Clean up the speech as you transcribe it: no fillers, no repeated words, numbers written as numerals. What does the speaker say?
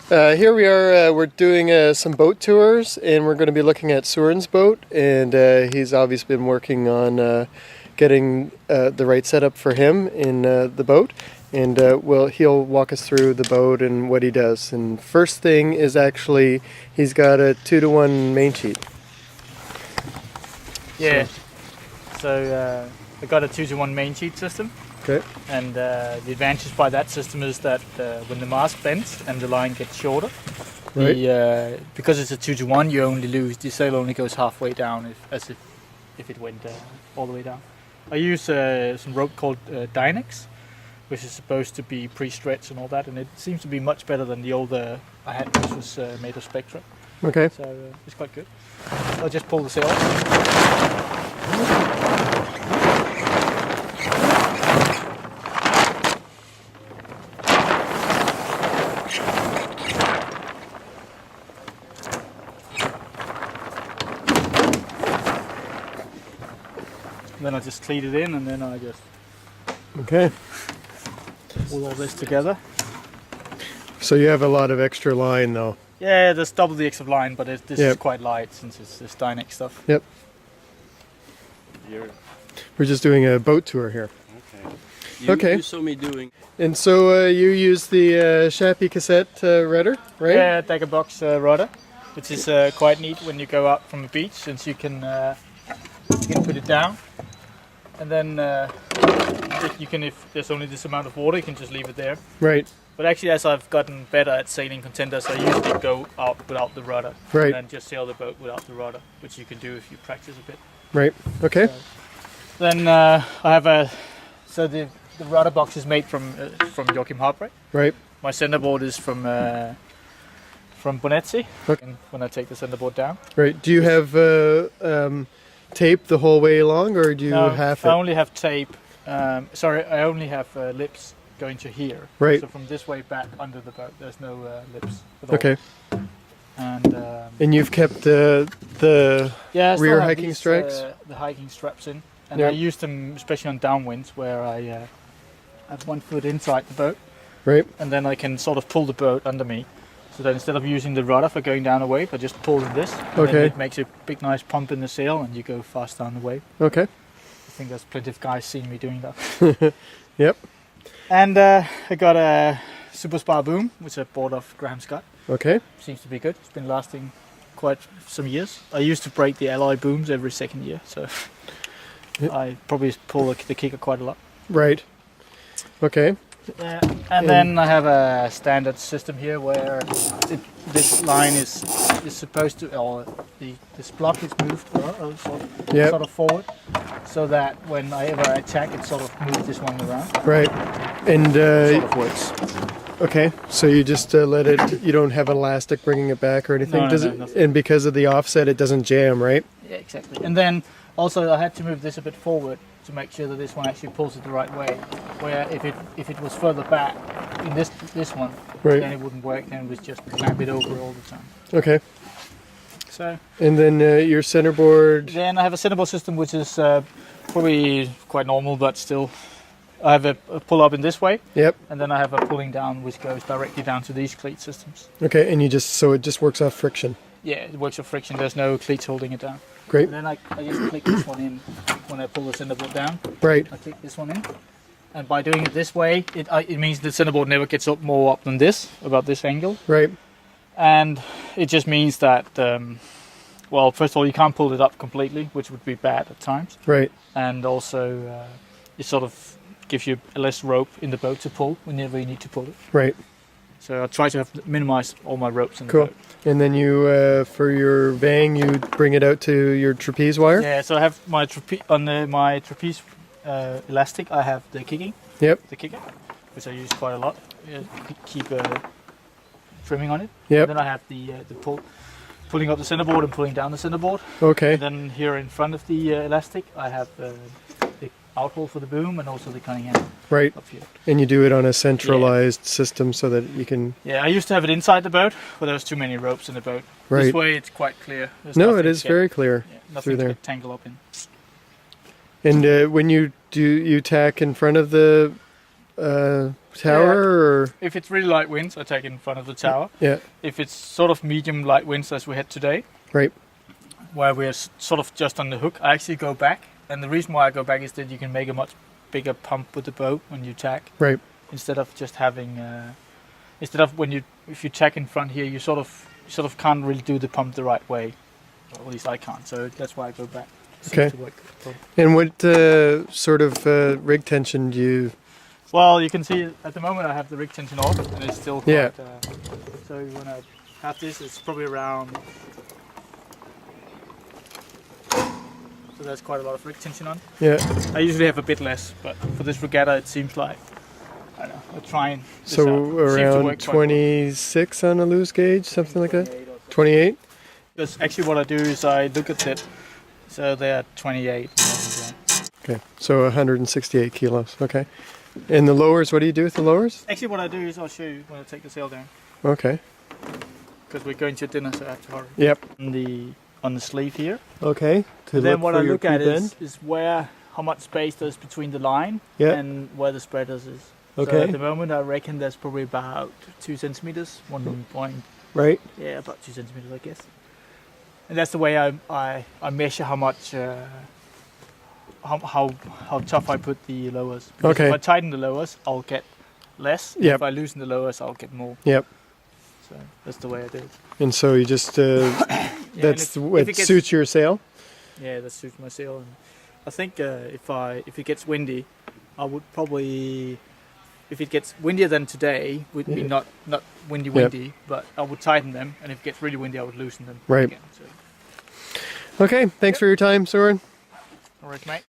Here we are, we're doing some boat tours, and we're going to be looking at Soren's boat, and he's obviously been working on getting the right setup for him in the boat, and he'll walk us through the boat and what he does. And first thing is actually he's got a 2-to-1 main sheet. Yeah, so I got a 2-to-1 main sheet system. Okay. And the advantage by that system is that when the mast bends and the line gets shorter, right. Because it's a 2-to-1, you only lose, the sail only goes halfway down as if it went all the way down. I use some rope called Dynex, which is supposed to be pre-stretched and all that, and it seems to be much better than the older I had, which was made of Spectra. Okay. So it's quite good. I'll just pull the sail off. Then I just cleat it in, and then I just pull all this together. So you have a lot of extra line though. Yeah, there's double the extra line, but this is quite light since it's this Dynex stuff. Yep. We're just doing a boat tour here. Okay. You saw me doing. And so you use the Chappie cassette rudder, right? Yeah, dagger box rudder, which is quite neat when you go out from the beach, since you can put it down. And then you can, if there's only this amount of water, you can just leave it there. Right. But actually, as I've gotten better at sailing contenders, I usually go out without the rudder. Right. And then just sail the boat without the rudder, which you can do if you practice a bit. Right. Okay. So, then I have the rudder box is made from Joachim Hartbreit. Right. My centerboard is from Bonezzi. Okay. When I take the centerboard down. Right. Do you have tape the whole way along, or do you have it? I only have tape. I only have lips going to here. Right. So from this way back under the boat, there's no lips at all. Okay. And you've kept the rear hiking straps? The hiking straps in. And I use them especially on downwinds where I have one foot inside the boat. Right. And then I can sort of pull the boat under me. So that instead of using the rudder for going down a wave, I just pull in this. And then it makes a big nice pump in the sail and you go fast down the wave. Okay. I think there's plenty of guys seeing me doing that. Yep. And I got a Super Spar boom, which I bought off Graham Scott. Okay. Seems to be good. It's been lasting quite some years. I used to break the alloy booms every second year, so I probably pull the kicker quite a lot. Right. Okay. And then I have a standard system here where this line is supposed to, or this block is moved sort of forward, so that when I ever attack, it sort of moves this one around. Right. And it sort of works. Okay, so you just let it. You don't have elastic bringing it back or anything. No, and because of the offset, it doesn't jam, right? Yeah, exactly. And then also I had to move this a bit forward to make sure that this one actually pulls it the right way. Where if it was further back in this one, then it wouldn't work. Then it was just clamp it over all the time. Okay. So. And then your centerboard. Then I have a centerboard system which is probably quite normal, but still. I have a pull up in this way. Yep. And then I have a pulling down which goes directly down to these cleat systems. Okay, and it just works off friction. Yeah, it works off friction. There's no cleats holding it down. Great. And then I just click this one in when I pull the centerboard down. Right. I click this one in. And by doing it this way, it means the centerboard never gets up more up than this, about this angle. Right. And it just means that, well, first of all, you can't pull it up completely, which would be bad at times. Right. And also, it sort of gives you less rope in the boat to pull whenever you need to pull it. Right. So I try to minimize all my ropes in the boat. Cool. And then you, for your vang, you bring it out to your trapeze wire? Yeah, so I have my my trapeze elastic, I have the kicking. Yep. The kicker, which I use quite a lot. Keep trimming on it. Yep. And then I have the pulling up the centerboard and pulling down the centerboard. Okay. And then here in front of the elastic, I have the outhole for the boom and also the cunning hand. Right. Up here. And you do it on a centralized system so that you can. Yeah, I used to have it inside the boat, but there was too many ropes in the boat. Right. This way, it's quite clear. No, it is very clear. Yeah, nothing to tangle up in. And when you tack in front of the tower, or If it's really light winds, I take it in front of the tower. yeah, If it's sort of medium light winds as we had today, right, where we're sort of just on the hook, I actually go back. And the reason why I go back is that you can make a much bigger pump with the boat when you tack, right, instead of just having, if you tack in front here, you sort of can't really do the pump the right way. Or at least I can't. So that's why I go back. Okay. To work. And what sort of rig tension do you? Well, you can see at the moment I have the rig tension off, and it's still quite, Yeah. so when I have this, it's probably around. So there's quite a lot of rig tension on. Yeah. I usually have a bit less, but for this regatta, it seems like I don't know. We're trying. This So out. Seems to around work quite well. 26 on a loose gauge, something like that. 28. Because actually, what I do is I look at it. So they're 28. Okay. So 168 kilos. Okay. And the lowers, what do you do with the lowers? Actually, what I do is I'll show you when I take the sail down. Okay. Because we're going to dinner, so I have to hurry. Yep. On the sleeve here. Okay. To And then look what for I your look at pre-bend. is how much space there's between the line Yeah. and where the spreaders is. So Okay. at the moment, I reckon there's probably about 2 centimeters, 1 point, Right. yeah, about 2 centimeters, I guess. And that's the way I measure how much, how tough I put the lowers. Because Okay. if I tighten the lowers, I'll get less. Yep. If I loosen the lowers, I'll get more. Yep. So that's the way I do it. And so you just Yeah, that's and what if it gets- suits your sail. Yeah, that suits my sail. And I think if it gets windy, I would probably, if it gets windier than today, would be Yeah. not windy, but I would tighten them. And if it gets really windy, I would loosen them Right. again. So, Okay. Thanks for your time, Soren. all right, mate.